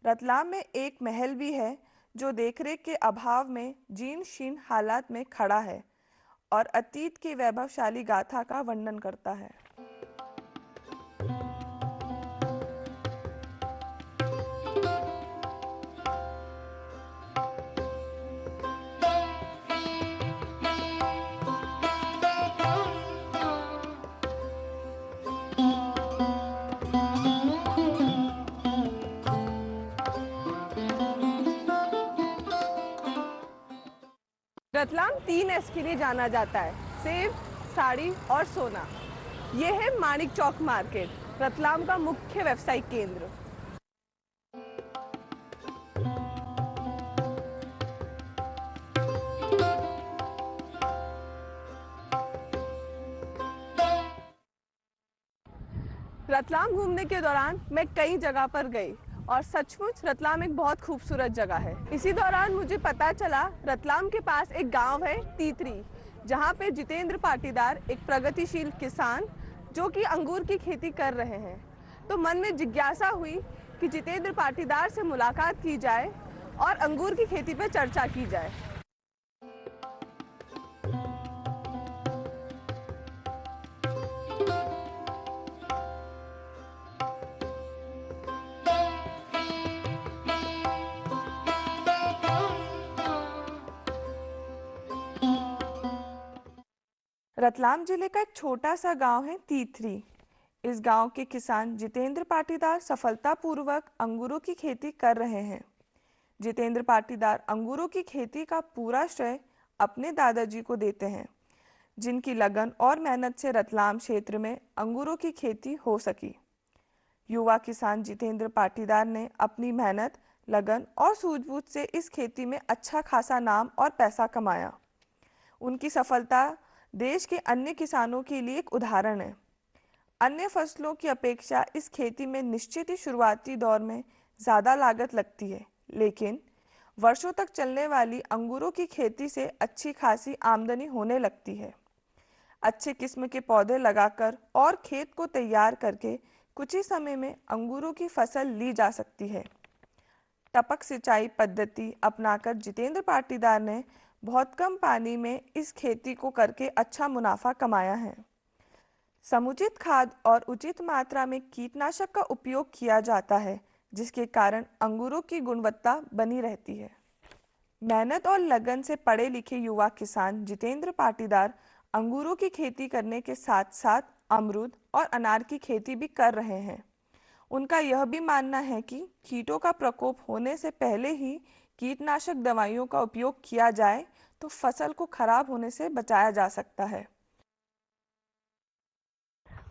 रतलाम में एक महल भी है जो देखरेख के अभाव में जीर्ण शीर्ण हालात में खड़ा है और अतीत की वैभवशाली गाथा का वर्णन करता है। रतलाम 3 S के लिए जाना जाता है, सेब, साड़ी और सोना। ये है मानिक चौक मार्केट, रतलाम का मुख्य व्यावसायिक केंद्र। रतलाम घूमने के दौरान मैं कई जगह पर गई और सचमुच रतलाम एक बहुत खूबसूरत जगह है। इसी दौरान मुझे पता चला रतलाम के पास एक गांव है तीतरी, जहां पे जितेंद्र पाटीदार एक प्रगतिशील किसान जो कि अंगूर की खेती कर रहे हैं। तो मन में जिज्ञासा हुई कि जितेंद्र पाटीदार से मुलाकात की जाए और अंगूर की खेती पर चर्चा की जाए। रतलाम जिले का एक छोटा सा गांव है तीतरी। इस गांव के किसान जितेंद्र पाटीदार सफलतापूर्वक अंगूरों की खेती कर रहे हैं। जितेंद्र पाटीदार अंगूरों की खेती का पूरा श्रेय अपने दादाजी को देते हैं, जिनकी लगन और मेहनत से रतलाम क्षेत्र में अंगूरों की खेती हो सकी। युवा किसान जितेंद्र पाटीदार ने अपनी मेहनत, लगन और सूझबूझ से इस खेती में अच्छा खासा नाम और पैसा कमाया। उनकी सफलता देश के अन्य किसानों के लिए एक उदाहरण है। अन्य फसलों की अपेक्षा इस खेती में निश्चित ही शुरुआती दौर में ज़्यादा लागत लगती है, लेकिन वर्षों तक चलने वाली अंगूरों की खेती से अच्छी खासी आमदनी होने लगती है। अच्छे किस्म के पौधे लगाकर और खेत को तैयार करके कुछ ही समय में अंगूरों की फसल ली जा सकती है। टपक सिंचाई पद्धति अपनाकर जितेंद्र पाटीदार ने बहुत कम पानी में इस खेती को करके अच्छा मुनाफा कमाया है। समुचित खाद और उचित मात्रा में कीटनाशक का उपयोग किया जाता है, जिसके कारण अंगूरों की गुणवत्ता बनी रहती है। मेहनत और लगन से पढ़े लिखे युवा किसान जितेंद्र पाटीदार अंगूरों की खेती करने के साथ साथ अमरूद और अनार की खेती भी कर रहे हैं। उनका यह भी मानना है कि कीटों का प्रकोप होने से पहले ही कीटनाशक दवाइयों का उपयोग किया जाए तो फसल को खराब होने से बचाया जा सकता है।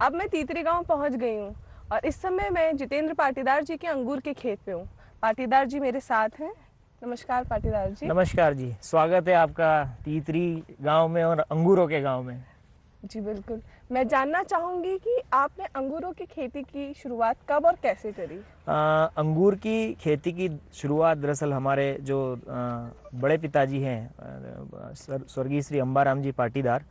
अब मैं तीतरी गांव पहुंच गई हूं और इस समय मैं जितेंद्र पाटीदार जी के अंगूर के खेत पे हूं। पाटीदार जी मेरे साथ हैं। नमस्कार पाटीदार जी। नमस्कार जी, स्वागत है आपका तीतरी गांव में और अंगूरों के गांव में। जी बिल्कुल। मैं जानना चाहूंगी कि आपने अंगूरों की खेती की शुरुआत कब और कैसे करी? अंगूर की खेती की शुरुआत दरअसल हमारे जो बड़े पिताजी हैं, स्वर्गीय श्री अंबाराम जी पाटीदार,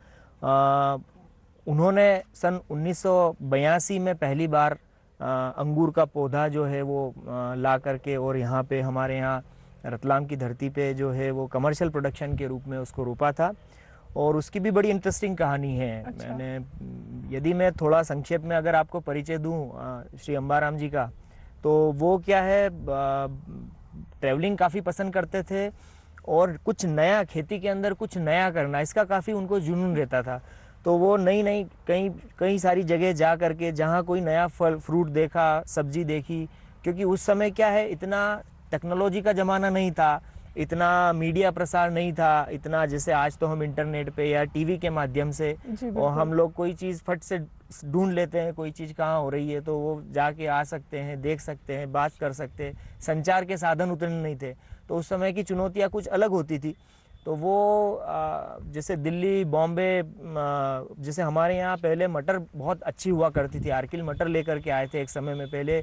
उन्होंने सन 1982 में पहली बार अंगूर का पौधा जो है वो ला करके और यहाँ पे हमारे यहाँ रतलाम की धरती पे जो है वो कमर्शियल प्रोडक्शन के रूप में उसको रोपा था। और उसकी भी बड़ी इंटरेस्टिंग कहानी है। अच्छा। यदि मैं थोड़ा संक्षेप में अगर आपको परिचय दूं श्री अंबाराम जी का, तो वो क्या है, ट्रैवलिंग काफ़ी पसंद करते थे और कुछ नया खेती के अंदर कुछ नया करना, इसका काफ़ी उनको जुनून रहता था। तो वो नई कई सारी जगह जा करके जहाँ कोई नया फल फ्रूट देखा, सब्जी देखी, क्योंकि उस समय क्या है, इतना टेक्नोलॉजी का ज़माना नहीं था, इतना मीडिया प्रसार नहीं था, इतना जैसे आज तो हम इंटरनेट पे या टीवी के माध्यम से और हम लोग कोई चीज़ फट से ढूंढ लेते हैं, कोई चीज़ कहाँ हो रही है तो वो जाके आ सकते हैं, देख सकते हैं, बात कर सकते हैं। संचार के साधन उतने नहीं थे, तो उस समय की चुनौतियाँ कुछ अलग होती थी। तो वो जैसे दिल्ली, बॉम्बे, जैसे हमारे यहाँ पहले मटर बहुत अच्छी हुआ करती थी, आर्किल मटर लेकर के आए थे एक समय में। पहले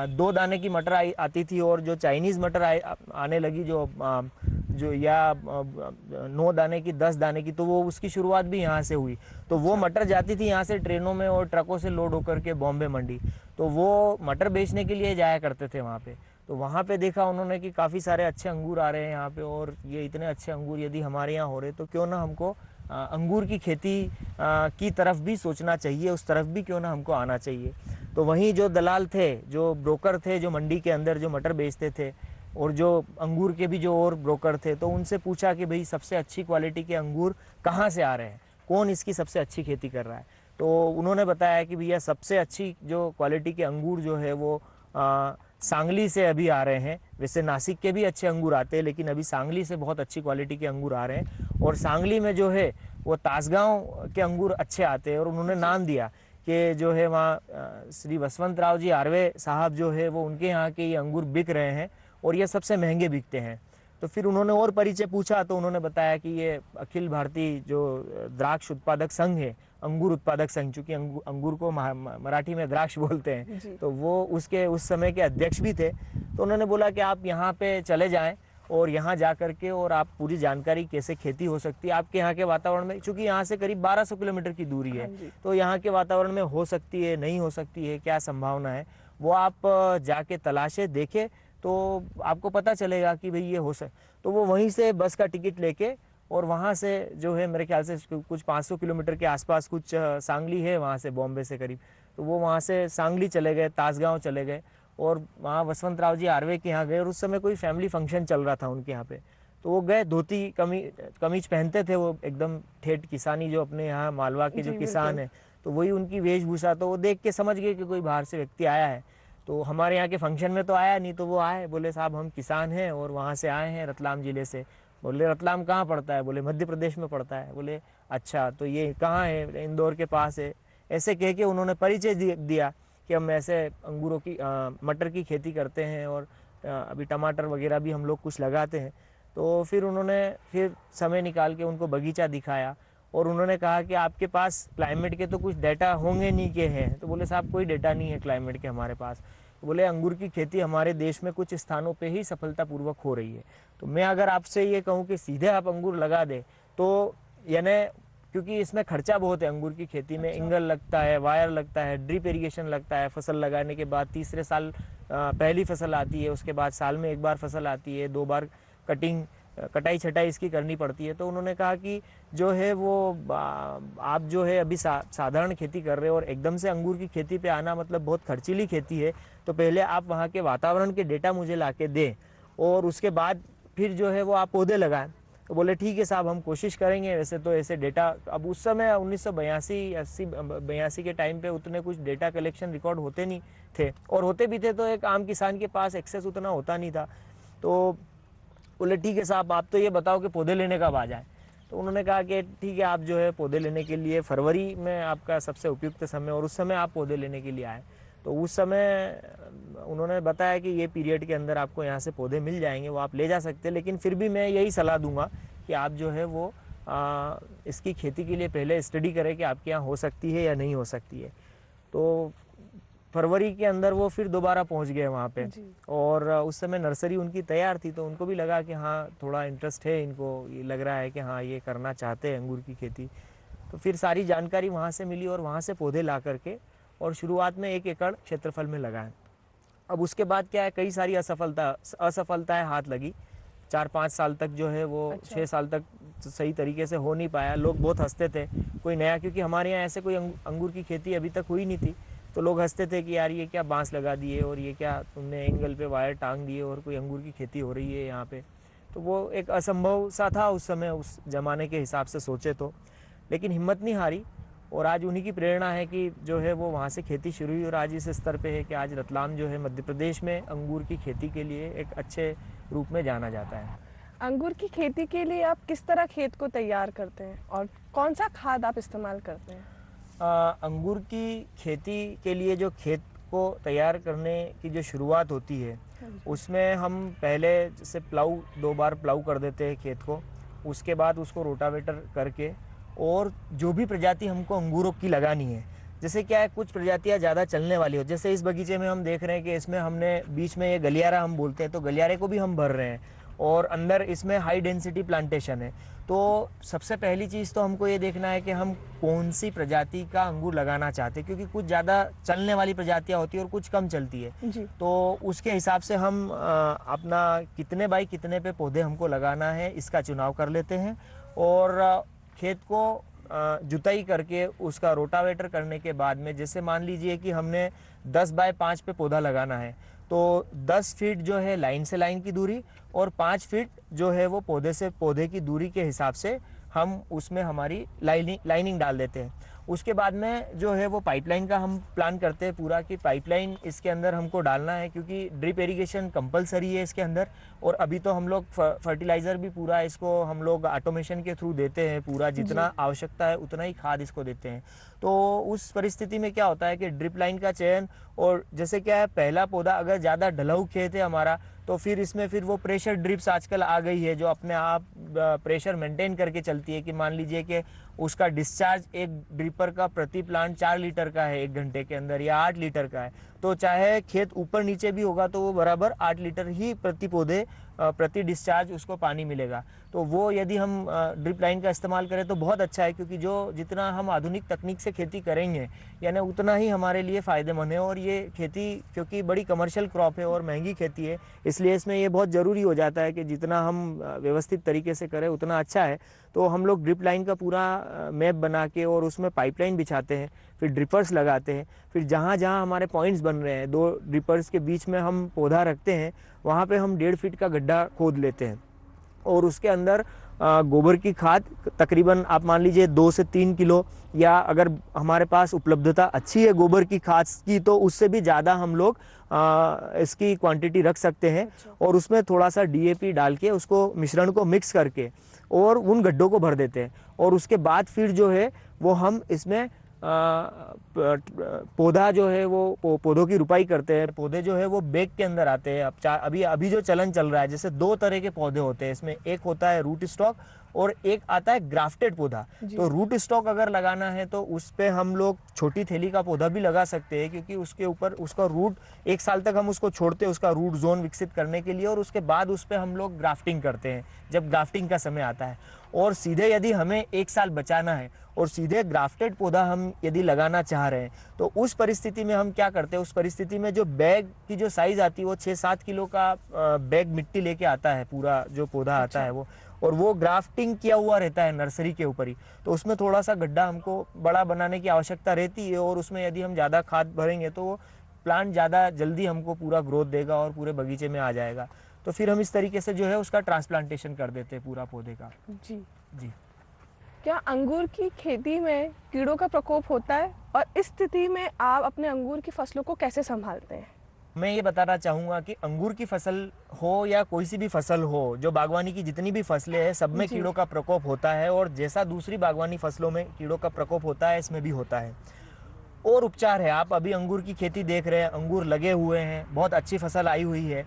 2 दाने की मटर आती थी और जो चाइनीज़ मटर आने लगी, जो या 9 दाने की, 10 दाने की, तो वो उसकी शुरुआत भी यहाँ से हुई। तो वो मटर जाती थी यहाँ से ट्रेनों में और ट्रकों से लोड होकर के बॉम्बे मंडी, तो वो मटर बेचने के लिए जाया करते थे वहाँ पे। तो वहाँ पे देखा उन्होंने कि काफ़ी सारे अच्छे अंगूर आ रहे हैं यहाँ पे, और ये इतने अच्छे अंगूर यदि हमारे यहाँ हो रहे तो क्यों ना हमको अंगूर की खेती की तरफ भी सोचना चाहिए, उस तरफ भी क्यों ना हमको आना चाहिए। तो वहीं जो दलाल थे, जो ब्रोकर थे, जो मंडी के अंदर जो मटर बेचते थे, और जो अंगूर के भी जो और ब्रोकर थे, तो उनसे पूछा कि भाई सबसे अच्छी क्वालिटी के अंगूर कहाँ से आ रहे हैं, कौन इसकी सबसे अच्छी खेती कर रहा है। तो उन्होंने बताया कि भैया सबसे अच्छी जो क्वालिटी के अंगूर जो है वो सांगली से अभी आ रहे हैं। वैसे नासिक के भी अच्छे अंगूर आते हैं, लेकिन अभी सांगली से बहुत अच्छी क्वालिटी के अंगूर आ रहे हैं, और सांगली में जो है वो तासगांव के अंगूर अच्छे आते हैं। और उन्होंने नाम दिया कि जो है वहाँ श्री वसवंतराव जी आर्वे साहब जो है वो उनके यहाँ के ये अंगूर बिक रहे हैं, और ये सबसे महंगे बिकते हैं। तो फिर उन्होंने और परिचय पूछा, तो उन्होंने बताया कि ये अखिल भारतीय जो द्राक्ष उत्पादक संघ है, अंगूर उत्पादक संघ, चूंकि अंगूर को मराठी में द्राक्ष बोलते हैं, तो वो उसके उस समय के अध्यक्ष भी थे। तो उन्होंने बोला कि आप यहाँ पे चले जाएं और यहाँ जा करके और आप पूरी जानकारी कैसे खेती हो सकती है आपके यहाँ के वातावरण में, चूंकि यहाँ से करीब 1200 किलोमीटर की दूरी है, तो यहाँ के वातावरण में हो सकती है, नहीं हो सकती है, क्या संभावना है, वो आप जाके तलाशे, देखे, तो आपको पता चलेगा कि भाई ये हो सके। तो वो वहीं से बस का टिकट लेके और वहाँ से जो है मेरे ख्याल से कुछ 500 किलोमीटर के आसपास कुछ सांगली है वहाँ से, बॉम्बे से करीब, तो वो वहाँ से सांगली चले गए, तासगांव चले गए, और वहाँ वसवंतराव जी आर्वे के यहाँ गए। और उस समय कोई फैमिली फंक्शन चल रहा था उनके यहाँ पे, तो वो गए, धोती कमीज पहनते थे वो, एकदम ठेठ किसानी, जो अपने यहाँ मालवा के जो किसान है, तो वही उनकी वेशभूषा। तो वो देख के समझ गए कि कोई बाहर से व्यक्ति आया है। तो हमारे यहाँ के फंक्शन में तो आया नहीं, तो वो आए, बोले साहब हम किसान हैं और वहाँ से आए हैं रतलाम ज़िले से। बोले रतलाम कहाँ पड़ता है? बोले मध्य प्रदेश में पड़ता है। बोले अच्छा, तो ये कहाँ है? इंदौर के पास है। ऐसे कह के उन्होंने परिचय दिया कि हम ऐसे अंगूरों की मटर की खेती करते हैं, और अभी टमाटर वगैरह भी हम लोग कुछ लगाते हैं। तो फिर उन्होंने फिर समय निकाल के उनको बगीचा दिखाया, और उन्होंने कहा कि आपके पास क्लाइमेट के तो कुछ डेटा होंगे नहीं के हैं? तो बोले साहब कोई डेटा नहीं है क्लाइमेट के हमारे पास। बोले अंगूर की खेती हमारे देश में कुछ स्थानों पे ही सफलतापूर्वक हो रही है। तो मैं अगर आपसे ये कहूँ कि सीधे आप अंगूर लगा दें, तो यानी क्योंकि इसमें खर्चा बहुत है अंगूर की खेती में, इंगल लगता है, वायर लगता है, ड्रिप इरिगेशन लगता है, फसल लगाने के बाद तीसरे साल पहली फसल आती है, उसके बाद साल में एक बार फसल आती है, 2 बार कटाई छटाई इसकी करनी पड़ती है। तो उन्होंने कहा कि जो है वो आप जो है अभी साधारण खेती कर रहे हो और एकदम से अंगूर की खेती पे आना मतलब बहुत खर्चीली खेती है, तो पहले आप वहाँ के वातावरण के डेटा मुझे ला के दें, और उसके बाद फिर जो है वो आप पौधे लगाएं। तो बोले ठीक है साहब, हम कोशिश करेंगे। वैसे तो ऐसे डेटा अब उस समय 1982 के टाइम पे उतने कुछ डेटा कलेक्शन रिकॉर्ड होते नहीं थे, और होते भी थे तो एक आम किसान के पास एक्सेस उतना होता नहीं था। तो बोले ठीक है साहब, आप तो ये बताओ कि पौधे लेने कब आ जाए। तो उन्होंने कहा कि ठीक है, आप जो है पौधे लेने के लिए फरवरी में आपका सबसे उपयुक्त समय, और उस समय आप पौधे लेने के लिए आए। तो उस समय उन्होंने बताया कि ये पीरियड के अंदर आपको यहाँ से पौधे मिल जाएंगे, वो आप ले जा सकते हैं, लेकिन फिर भी मैं यही सलाह दूंगा कि आप जो है वो इसकी खेती के लिए पहले स्टडी करें कि आपके यहाँ हो सकती है या नहीं हो सकती है। तो फरवरी के अंदर वो फिर दोबारा पहुंच गए वहाँ पे, और उस समय नर्सरी उनकी तैयार थी, तो उनको भी लगा कि हाँ थोड़ा इंटरेस्ट है इनको, ये लग रहा है कि हाँ ये करना चाहते हैं अंगूर की खेती। तो फिर सारी जानकारी वहाँ से मिली, और वहाँ से पौधे ला करके और शुरुआत में 1 एकड़ क्षेत्रफल में लगाएं। अब उसके बाद क्या है, कई सारी असफलताएं हाथ लगी। 4-5 साल तक जो है वो 6 साल तक सही तरीके से हो नहीं पाया। लोग बहुत हंसते थे, कोई नया, क्योंकि हमारे यहाँ ऐसे कोई अंगूर की खेती अभी तक हुई नहीं थी, तो लोग हंसते थे कि यार ये क्या बांस लगा दिए, और ये क्या तुमने एंगल पे वायर टांग दिए, और कोई अंगूर की खेती हो रही है यहाँ पे। तो वो एक असंभव सा था उस समय, उस ज़माने के हिसाब से सोचे तो, लेकिन हिम्मत नहीं हारी, और आज उन्हीं की प्रेरणा है कि जो है वो वहाँ से खेती शुरू हुई, और आज इस स्तर पे है कि आज रतलाम जो है मध्य प्रदेश में अंगूर की खेती के लिए एक अच्छे रूप में जाना जाता है। अंगूर की खेती के लिए आप किस तरह खेत को तैयार करते हैं, और कौन सा खाद आप इस्तेमाल करते हैं? अंगूर की खेती के लिए जो खेत को तैयार करने की जो शुरुआत होती है, उसमें हम पहले जैसे 2 बार प्लाऊ कर देते हैं खेत को, उसके बाद उसको रोटावेटर करके, और जो भी प्रजाति हमको अंगूरों की लगानी है, जैसे क्या है कुछ प्रजातियां ज़्यादा चलने वाली हो, जैसे इस बगीचे में हम देख रहे हैं कि इसमें हमने बीच में ये गलियारा हम बोलते हैं, तो गलियारे को भी हम भर रहे हैं, और अंदर इसमें हाई डेंसिटी प्लांटेशन है। तो सबसे पहली चीज़ तो हमको ये देखना है कि हम कौन सी प्रजाति का अंगूर लगाना चाहते हैं, क्योंकि कुछ ज़्यादा चलने वाली प्रजातियाँ होती है और कुछ कम चलती है। जी। तो उसके हिसाब से हम अपना कितने बाई कितने पे पौधे हमको लगाना है इसका चुनाव कर लेते हैं, और खेत को जुताई करके उसका रोटावेटर करने के बाद में, जैसे मान लीजिए कि हमने 10 बाय 5 पे पौधा लगाना है, तो 10 फीट जो है लाइन से लाइन की दूरी और 5 फीट जो है वो पौधे से पौधे की दूरी के हिसाब से हम उसमें हमारी लाइनिंग डाल देते हैं। उसके बाद में जो है वो पाइपलाइन का हम प्लान करते हैं पूरा, कि पाइपलाइन इसके अंदर हमको डालना है, क्योंकि ड्रिप इरिगेशन कंपलसरी है इसके अंदर। और अभी तो हम लोग फर्टिलाइज़र भी पूरा इसको हम लोग ऑटोमेशन के थ्रू देते हैं, पूरा जितना आवश्यकता है उतना ही खाद इसको देते हैं। तो उस परिस्थिति में क्या होता है कि ड्रिप लाइन का चयन, और जैसे क्या है, पहला पौधा अगर ज़्यादा ढलाऊ खेत है हमारा, तो फिर इसमें फिर वो प्रेशर ड्रिप्स आजकल आ गई है जो अपने आप प्रेशर मेंटेन करके चलती है, कि मान लीजिए कि उसका डिस्चार्ज एक ड्रिपर का प्रति प्लांट 4 लीटर का है 1 घंटे के अंदर, या 8 लीटर का है, तो चाहे खेत ऊपर नीचे भी होगा तो वो बराबर 8 लीटर ही प्रति पौधे प्रति डिस्चार्ज उसको पानी मिलेगा। तो वो यदि हम ड्रिप लाइन का इस्तेमाल करें तो बहुत अच्छा है, क्योंकि जो जितना हम आधुनिक तकनीक से खेती करेंगे यानी उतना ही हमारे लिए फ़ायदेमंद है। और ये खेती क्योंकि बड़ी कमर्शियल क्रॉप है और महंगी खेती है, इसलिए इसमें ये बहुत ज़रूरी हो जाता है कि जितना हम व्यवस्थित तरीके से करें उतना अच्छा है। तो हम लोग ड्रिप लाइन का पूरा मैप बना के और उसमें पाइपलाइन बिछाते हैं, फिर ड्रिपर्स लगाते हैं, फिर जहाँ जहाँ हमारे पॉइंट्स बन रहे हैं 2 ड्रिपर्स के बीच में हम पौधा रखते हैं, वहाँ पे हम 1.5 फीट का गड्ढा खोद लेते हैं और उसके अंदर गोबर की खाद तकरीबन आप मान लीजिए 2 से 3 किलो, या अगर हमारे पास उपलब्धता अच्छी है गोबर की खाद की तो उससे भी ज़्यादा हम लोग इसकी क्वांटिटी रख सकते हैं। और उसमें थोड़ा सा DAP डाल के उसको मिश्रण को मिक्स करके और उन गड्ढों को भर देते हैं। और उसके बाद फिर जो है वो हम इसमें पौधा जो है वो पौधों की रुपाई करते हैं। पौधे जो है वो बैग के अंदर आते हैं। अब अभी जो चलन चल रहा है, जैसे 2 तरह के पौधे होते हैं इसमें, एक होता है रूट स्टॉक और एक आता है ग्राफ्टेड पौधा। तो रूट स्टॉक अगर लगाना है तो उस पे हम लोग छोटी थैली का पौधा भी लगा सकते हैं, क्योंकि उसके ऊपर उसका रूट 1 साल तक हम उसको छोड़ते हैं उसका रूट जोन विकसित करने के लिए, और उसके बाद उस पे हम लोग ग्राफ्टिंग करते हैं जब ग्राफ्टिंग का समय आता है। और सीधे यदि हमें 1 साल बचाना है और सीधे ग्राफ्टेड पौधा हम यदि लगाना चाह रहे हैं तो उस परिस्थिति में हम क्या करते हैं, उस परिस्थिति में जो बैग की जो साइज़ आती है वो 6-7 किलो का बैग मिट्टी लेके आता है, पूरा जो पौधा आता है वो, और वो ग्राफ्टिंग किया हुआ रहता है नर्सरी के ऊपर ही। तो उसमें थोड़ा सा गड्ढा हमको बड़ा बनाने की आवश्यकता रहती है, और उसमें यदि हम ज़्यादा खाद भरेंगे तो वो प्लांट ज़्यादा जल्दी हमको पूरा ग्रोथ देगा और पूरे बगीचे में आ जाएगा। तो फिर हम इस तरीके से जो है उसका ट्रांसप्लांटेशन कर देते हैं पूरा पौधे का। जी। क्या अंगूर की खेती में कीड़ों का प्रकोप होता है, और इस स्थिति में आप अपने अंगूर की फसलों को कैसे संभालते हैं? मैं ये बताना चाहूँगा कि अंगूर की फसल हो या कोई सी भी फसल हो, जो बागवानी की जितनी भी फसलें हैं सब में कीड़ों का प्रकोप होता है, और जैसा दूसरी बागवानी फसलों में कीड़ों का प्रकोप होता है इसमें भी होता है। और उपचार है, आप अभी अंगूर की खेती देख रहे हैं, अंगूर लगे हुए हैं, बहुत अच्छी फसल आई हुई है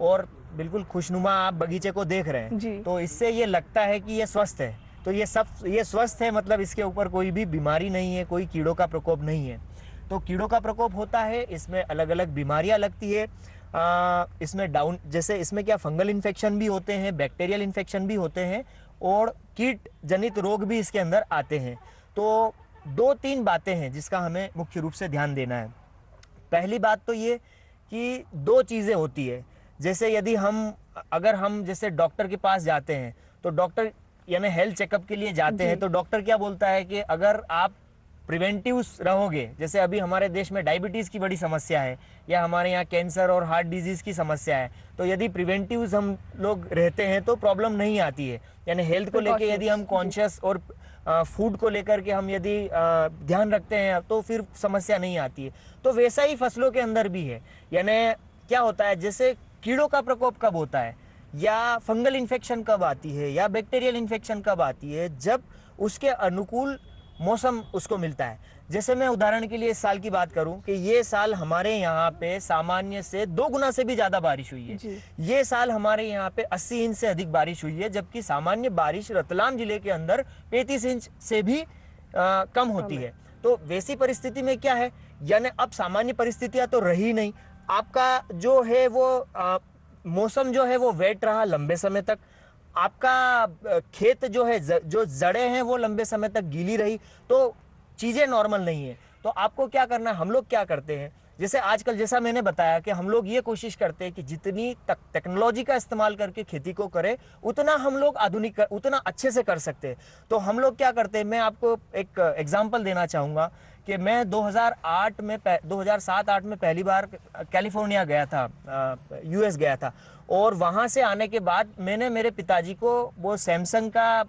और बिल्कुल खुशनुमा आप बगीचे को देख रहे हैं, तो इससे ये लगता है कि ये स्वस्थ है। तो ये स्वस्थ है, मतलब इसके ऊपर कोई भी बीमारी नहीं है, कोई कीड़ों का प्रकोप नहीं है। तो कीड़ों का प्रकोप होता है, इसमें अलग अलग बीमारियां लगती है। इसमें जैसे इसमें क्या फंगल इन्फेक्शन भी होते हैं, बैक्टीरियल इन्फेक्शन भी होते हैं, और कीट जनित रोग भी इसके अंदर आते हैं। तो 2-3 बातें हैं जिसका हमें मुख्य रूप से ध्यान देना है। पहली बात तो ये कि 2 चीज़ें होती है, जैसे यदि अगर हम जैसे डॉक्टर के पास जाते हैं तो डॉक्टर यानी हेल्थ चेकअप के लिए जाते हैं, तो डॉक्टर क्या बोलता है कि अगर आप प्रिवेंटिव रहोगे, जैसे अभी हमारे देश में डायबिटीज़ की बड़ी समस्या है, या हमारे यहाँ कैंसर और हार्ट डिजीज़ की समस्या है, तो यदि प्रिवेंटिव हम लोग रहते हैं तो प्रॉब्लम नहीं आती है। यानी हेल्थ को लेके यदि हम कॉन्शियस और फूड को लेकर के हम यदि ध्यान रखते हैं तो फिर समस्या नहीं आती है। तो वैसा ही फसलों के अंदर भी है। यानी क्या होता है, जैसे कीड़ों का प्रकोप कब होता है, या फंगल इन्फेक्शन कब आती है, या बैक्टीरियल इन्फेक्शन कब आती है, जब उसके अनुकूल मौसम उसको मिलता है। जैसे मैं उदाहरण के लिए इस साल की बात करूं कि ये साल हमारे यहाँ पे सामान्य से 2 गुना से भी ज़्यादा बारिश हुई है। ये साल हमारे यहाँ पे 80 इंच से अधिक बारिश हुई है, जबकि सामान्य बारिश रतलाम जिले के अंदर 35 इंच से भी कम होती है। तो वैसी परिस्थिति में क्या है, यानी अब सामान्य परिस्थितियाँ तो रही नहीं, आपका जो है वो मौसम जो है वो वेट रहा लंबे समय तक, आपका खेत जो है जो जड़ें हैं वो लंबे समय तक गीली रही, तो चीज़ें नॉर्मल नहीं है। तो आपको क्या करना है, हम लोग क्या करते हैं, जैसे आजकल जैसा मैंने बताया कि हम लोग ये कोशिश करते हैं कि जितनी टेक्नोलॉजी का इस्तेमाल करके खेती को करें उतना हम लोग आधुनिक उतना अच्छे से कर सकते हैं। तो हम लोग क्या करते हैं, मैं आपको एक एग्जांपल देना चाहूँगा कि मैं 2007-8 में पहली बार कैलिफोर्निया गया था, यूएस गया था, और वहाँ से आने के बाद मैंने मेरे पिताजी को वो सैमसंग का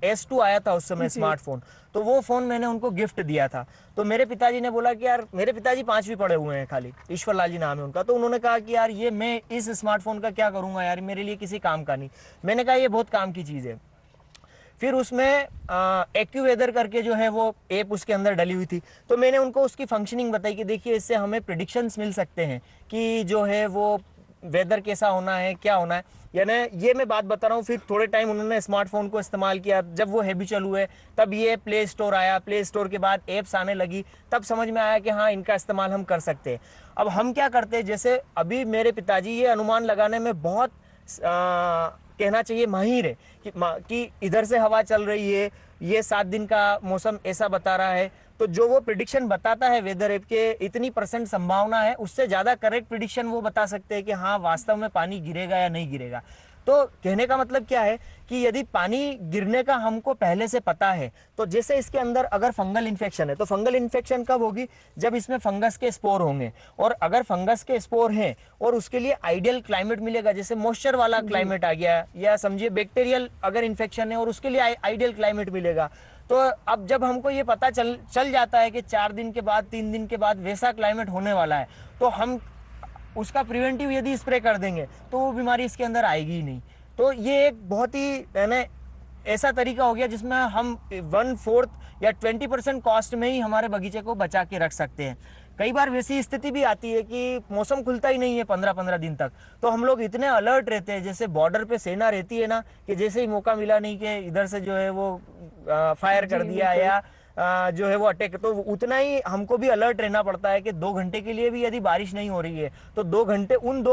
S2 आया था उस समय स्मार्टफोन, तो वो फ़ोन मैंने उनको गिफ्ट दिया था। तो मेरे पिताजी ने बोला कि यार, मेरे पिताजी 5वीं पढ़े हुए हैं खाली, ईश्वर लाल जी नाम है उनका, तो उन्होंने कहा कि यार ये मैं इस स्मार्टफोन का क्या करूँगा यार, मेरे लिए किसी काम का नहीं। मैंने कहा ये बहुत काम की चीज़ है। फिर उसमें एक्यूवेदर करके जो है वो ऐप उसके अंदर डली हुई थी, तो मैंने उनको उसकी फंक्शनिंग बताई कि देखिए इससे हमें प्रिडिक्शंस मिल सकते हैं कि जो है वो वेदर कैसा होना है, क्या होना है। यानी ये मैं बात बता रहा हूँ। फिर थोड़े टाइम उन्होंने स्मार्टफोन को इस्तेमाल किया, जब वो हैबिचुअल हुए तब ये प्ले स्टोर आया, प्ले स्टोर के बाद ऐप्स आने लगी, तब समझ में आया कि हाँ इनका इस्तेमाल हम कर सकते हैं। अब हम क्या करते हैं, जैसे अभी मेरे पिताजी ये अनुमान लगाने में बहुत कहना चाहिए माहिर है कि इधर से हवा चल रही है, ये 7 दिन का मौसम ऐसा बता रहा है, तो जो वो प्रिडिक्शन बताता है वेदर ऐप के इतनी % संभावना है, उससे ज़्यादा करेक्ट प्रिडिक्शन वो बता सकते हैं कि हाँ वास्तव में पानी गिरेगा या नहीं गिरेगा। तो कहने का मतलब क्या है कि यदि पानी गिरने का हमको पहले से पता है, तो जैसे इसके अंदर अगर फंगल इन्फेक्शन है, तो फंगल इन्फेक्शन कब होगी, जब इसमें फंगस के स्पोर होंगे, और अगर फंगस के स्पोर हैं और उसके लिए आइडियल क्लाइमेट मिलेगा, जैसे मॉइस्चर वाला क्लाइमेट आ गया, या समझिए बैक्टीरियल अगर इन्फेक्शन है और उसके लिए आइडियल क्लाइमेट मिलेगा, तो अब जब हमको ये पता चल जाता है कि 4 दिन के बाद 3 दिन के बाद वैसा क्लाइमेट होने वाला है, तो हम उसका प्रिवेंटिव यदि स्प्रे कर देंगे तो वो बीमारी इसके अंदर आएगी ही नहीं। तो ये एक बहुत ही यानी ऐसा तरीका हो गया जिसमें हम 1/4 या 20% कॉस्ट में ही हमारे बगीचे को बचा के रख सकते हैं। कई बार वैसी स्थिति भी आती है कि मौसम खुलता ही नहीं है 15-15 दिन तक, तो हम लोग इतने अलर्ट रहते हैं, जैसे बॉर्डर पे सेना रहती है ना, कि जैसे ही मौका मिला नहीं कि इधर से जो है वो फायर कर दिया या जो है वो अटैक, तो उतना ही हमको भी अलर्ट रहना पड़ता है कि 2 घंटे के लिए भी यदि बारिश नहीं हो रही है तो 2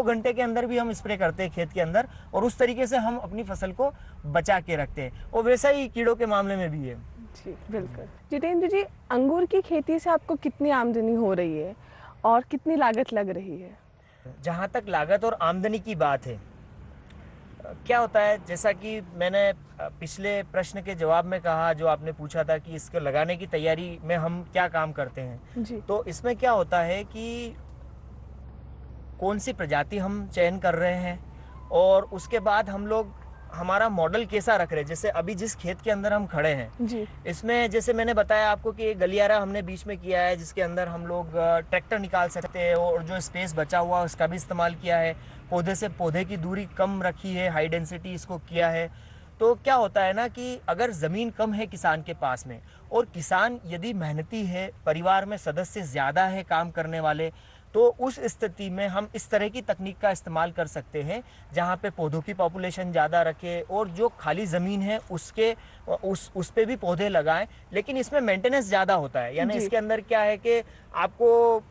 घंटे के अंदर भी हम स्प्रे करते हैं खेत के अंदर, और उस तरीके से हम अपनी फसल को बचा के रखते हैं। और वैसा ही कीड़ों के मामले में भी है। जी बिल्कुल। जितेंद्र जी, अंगूर की खेती से आपको कितनी आमदनी हो रही है और कितनी लागत लग रही है? जहाँ तक लागत और आमदनी की बात है, क्या होता है, जैसा कि मैंने पिछले प्रश्न के जवाब में कहा, जो आपने पूछा था कि इसको लगाने की तैयारी में हम क्या काम करते हैं जी। तो इसमें क्या होता है कि कौन सी प्रजाति हम चयन कर रहे हैं, और उसके बाद हम लोग हमारा मॉडल कैसा रख रहे हैं। जैसे अभी जिस खेत के अंदर हम खड़े हैं जी। इसमें जैसे मैंने बताया आपको कि एक गलियारा हमने बीच में किया है, जिसके अंदर हम लोग ट्रैक्टर निकाल सकते हैं, और जो स्पेस बचा हुआ उसका भी इस्तेमाल किया है। पौधे से पौधे की दूरी कम रखी है, हाई डेंसिटी इसको किया है। तो क्या होता है ना कि अगर ज़मीन कम है किसान के पास में, और किसान यदि मेहनती है, परिवार में सदस्य ज़्यादा है काम करने वाले, तो उस स्थिति में हम इस तरह की तकनीक का इस्तेमाल कर सकते हैं जहाँ पे पौधों की पॉपुलेशन ज़्यादा रखे, और जो खाली ज़मीन है उस पे भी पौधे लगाएं, लेकिन इसमें मेंटेनेंस ज़्यादा होता है। यानी इसके अंदर क्या है कि आपको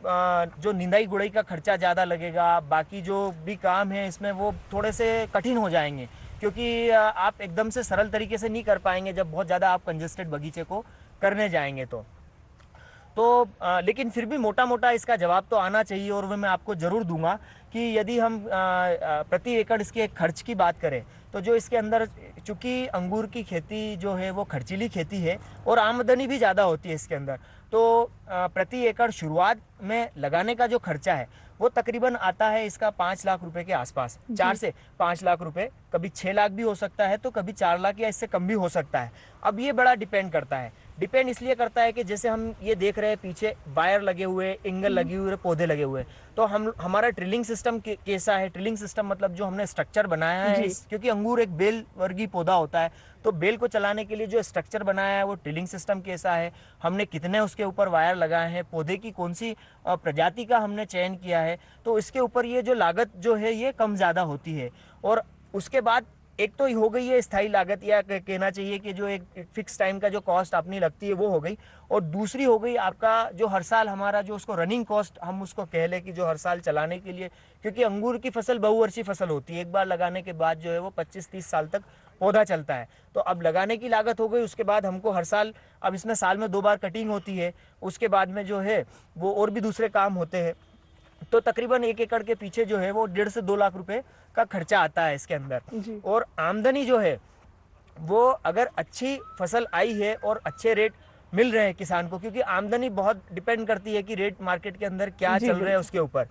जो निंदाई गुड़ाई का खर्चा ज़्यादा लगेगा, बाकी जो भी काम है इसमें वो थोड़े से कठिन हो जाएंगे, क्योंकि आप एकदम से सरल तरीके से नहीं कर पाएंगे जब बहुत ज़्यादा आप कंजेस्टेड बगीचे को करने जाएंगे तो लेकिन फिर भी मोटा मोटा इसका जवाब तो आना चाहिए, और वो मैं आपको ज़रूर दूंगा कि यदि हम प्रति एकड़ इसके खर्च की बात करें, तो जो इसके अंदर, चूँकि अंगूर की खेती जो है वो खर्चीली खेती है और आमदनी भी ज़्यादा होती है इसके अंदर, तो प्रति एकड़ शुरुआत में लगाने का जो खर्चा है वो तकरीबन आता है इसका 5 लाख रुपए के आसपास, 4 से 5 लाख रुपए, कभी 6 लाख भी हो सकता है, तो कभी 4 लाख या इससे कम भी हो सकता है। अब ये बड़ा डिपेंड करता है। डिपेंड इसलिए करता है कि जैसे हम ये देख रहे हैं पीछे वायर लगे हुए, एंगल लगी हुई, पौधे लगे हुए, तो हमारा ड्रिलिंग सिस्टम कैसा है। ड्रिलिंग सिस्टम मतलब जो हमने स्ट्रक्चर बनाया है, क्योंकि अंगूर एक बेल वर्गीय पौधा होता है, तो बेल को चलाने के लिए जो स्ट्रक्चर बनाया है वो ड्रिलिंग सिस्टम कैसा है, हमने कितने उसके ऊपर वायर लगाए हैं, पौधे की कौन सी प्रजाति का हमने चयन किया है, तो इसके ऊपर ये जो लागत जो है ये कम ज़्यादा होती है। और उसके बाद एक तो हो गई है स्थायी लागत, या कहना चाहिए कि जो एक फिक्स टाइम का जो कॉस्ट अपनी लगती है वो हो गई, और दूसरी हो गई आपका जो हर साल हमारा जो उसको रनिंग कॉस्ट हम उसको कह लें कि जो हर साल चलाने के लिए, क्योंकि अंगूर की फसल बहुवर्षीय फसल होती है, एक बार लगाने के बाद जो है वो 25-30 साल तक पौधा चलता है। तो अब लगाने की लागत हो गई, उसके बाद हमको हर साल, अब इसमें साल में 2 बार कटिंग होती है, उसके बाद में जो है वो और भी दूसरे काम होते हैं, तो तकरीबन 1 एकड़ के पीछे जो है वो 1.5 से 2 लाख रुपए का खर्चा आता है इसके अंदर। और आमदनी जो है वो अगर अच्छी फसल आई है और अच्छे रेट मिल रहे हैं किसान को, क्योंकि आमदनी बहुत डिपेंड करती है कि रेट मार्केट के अंदर क्या चल रहे हैं उसके ऊपर।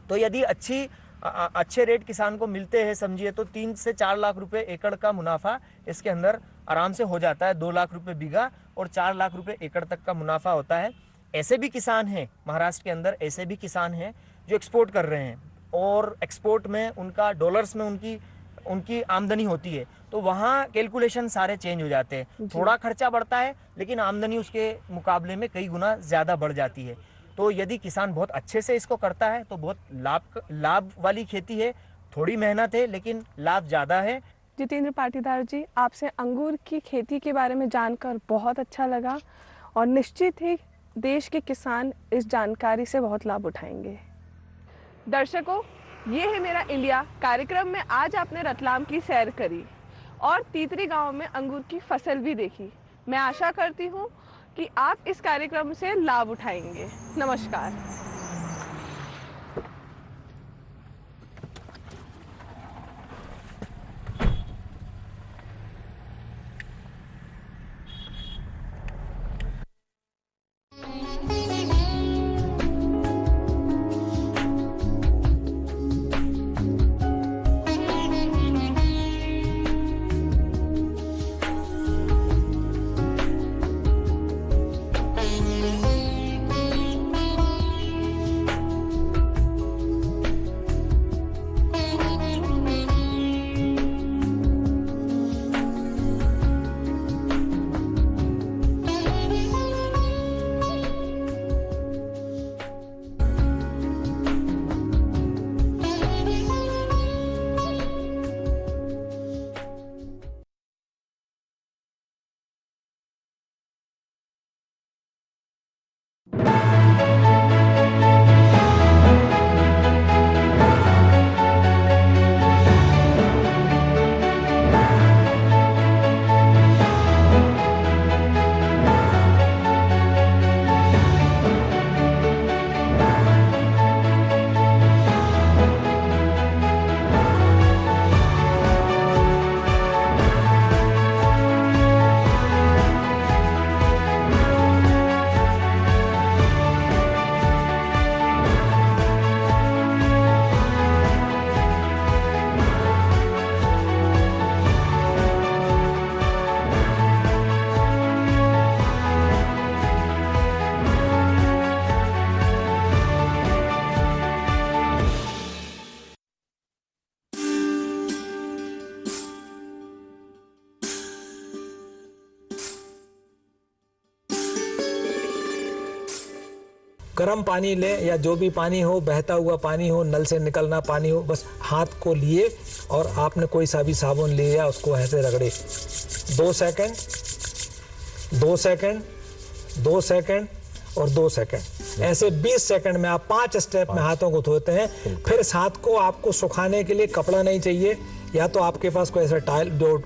तो यदि अच्छे रेट किसान को मिलते हैं समझिए तो 3 से 4 लाख रुपए एकड़ का मुनाफा इसके अंदर आराम से हो जाता है। 2 लाख रुपए बीघा और 4 लाख रुपए एकड़ तक का मुनाफा होता है। ऐसे भी किसान हैं महाराष्ट्र के अंदर, ऐसे भी किसान हैं जो एक्सपोर्ट कर रहे हैं, और एक्सपोर्ट में उनका डॉलर्स में उनकी आमदनी होती है, तो वहाँ कैलकुलेशन सारे चेंज हो जाते हैं। थोड़ा खर्चा बढ़ता है लेकिन आमदनी उसके मुकाबले में कई गुना ज़्यादा बढ़ जाती है। तो यदि किसान बहुत अच्छे से इसको करता है तो बहुत लाभ वाली खेती है, थोड़ी मेहनत है लेकिन लाभ ज़्यादा है। जितेंद्र पाटीदार जी, आपसे अंगूर की खेती के बारे में जानकर बहुत अच्छा लगा, और निश्चित ही देश के किसान इस जानकारी से बहुत लाभ उठाएंगे। दर्शकों, ये है मेरा इंडिया कार्यक्रम में आज आपने रतलाम की सैर करी और तीतरी गांव में अंगूर की फसल भी देखी। मैं आशा करती हूँ कि आप इस कार्यक्रम से लाभ उठाएंगे। नमस्कार। गर्म पानी लें या जो भी पानी हो, बहता हुआ पानी हो, नल से निकलना पानी हो, बस हाथ को लिए और आपने कोई सा भी साबुन लिया उसको ऐसे रगड़े। 2 सेकंड, 2 सेकंड, 2 सेकंड और 2 सेकंड, ऐसे 20 सेकंड में आप 5 स्टेप में हाथों को धोते हैं। फिर इस हाथ को आपको सुखाने के लिए कपड़ा नहीं चाहिए, या तो आपके पास कोई ऐसा टाइल जो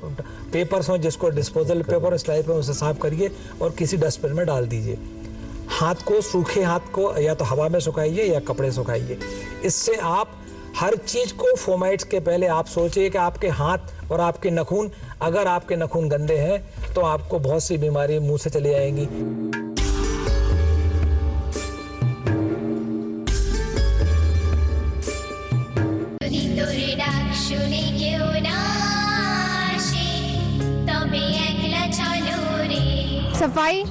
पेपर्स हो जिसको डिस्पोजल पेपर स्लाइड पर उसे साफ करिए और किसी डस्टबिन में डाल दीजिए। हाथ को, सूखे हाथ को या तो हवा में सुखाइए या कपड़े सुखाइए। इससे आप हर चीज को फोमाइट्स के पहले आप सोचिए कि आपके हाथ और आपके नाखून, अगर आपके नाखून गंदे हैं तो आपको बहुत सी बीमारी मुंह से चली आएंगी। सफाई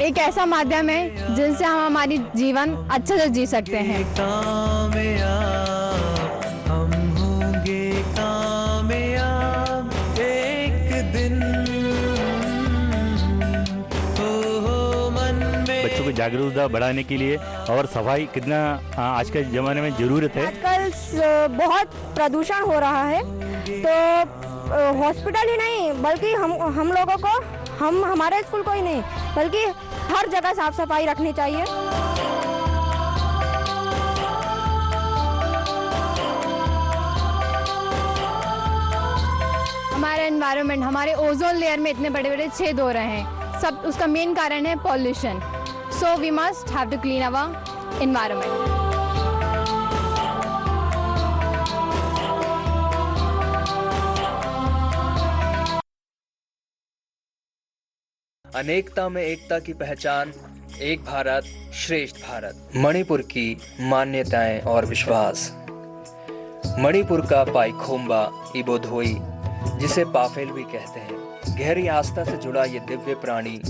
एक ऐसा माध्यम है जिनसे हम हमारी जीवन अच्छे से जी सकते हैं। हम होंगे कामयाब एक दिन। बच्चों को जागरूकता बढ़ाने के लिए और सफाई कितना आज के ज़माने में ज़रूरत है। आजकल बहुत प्रदूषण हो रहा है, तो हॉस्पिटल ही नहीं बल्कि हम लोगों को हमारे स्कूल को ही नहीं बल्कि हर जगह साफ सफाई रखनी चाहिए। हमारा एनवायरनमेंट, हमारे ओजोन लेयर में इतने बड़े बड़े छेद हो रहे हैं, सब उसका मेन कारण है pollution. So we must have to clean our environment. अनेकता में एकता की पहचान, एक भारत श्रेष्ठ भारत। मणिपुर की मान्यताएं और विश्वास। मणिपुर का पाइखोम्बा इबोधोई, जिसे पाफेल भी कहते हैं, गहरी आस्था से जुड़ा ये दिव्य प्राणी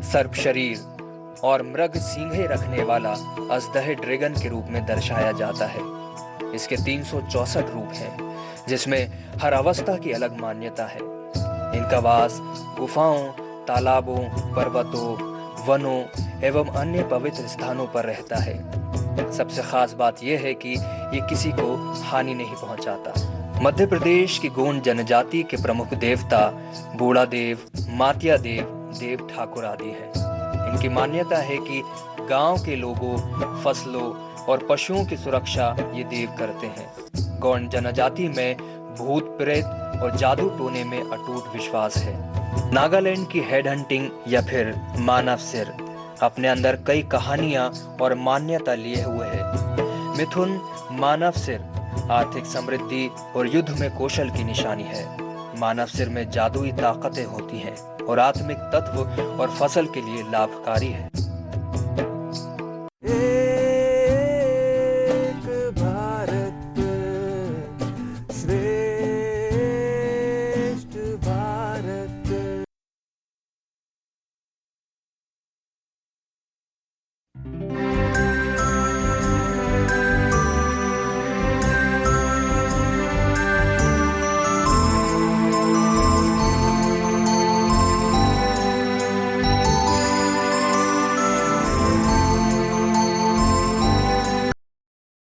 सर्प शरीर और मृग सींघें रखने वाला अजदह ड्रैगन के रूप में दर्शाया जाता है। इसके 364 रूप हैं, जिसमें हर अवस्था की अलग मान्यता है। इनका वास गुफाओं, तालाबों, पर्वतों, वनों एवं अन्य पवित्र स्थानों पर रहता है। सबसे खास बात यह है कि ये किसी को हानि नहीं पहुंचाता। मध्य प्रदेश की गोंड जनजाति के प्रमुख देवता बूढ़ा देव, मातिया देव, देव ठाकुर आदि हैं। इनकी मान्यता है कि गांव के लोगों, फसलों और पशुओं की सुरक्षा ये देव करते हैं। गोंड जनजाति में भूत प्रेत और जादू टोने में अटूट विश्वास है। नागालैंड की हेड हंटिंग या फिर मानव सिर अपने अंदर कई कहानियां और मान्यता लिए हुए है। मिथुन मानव सिर आर्थिक समृद्धि और युद्ध में कौशल की निशानी है। मानव सिर में जादुई ताकतें होती हैं और आत्मिक तत्व और फसल के लिए लाभकारी है।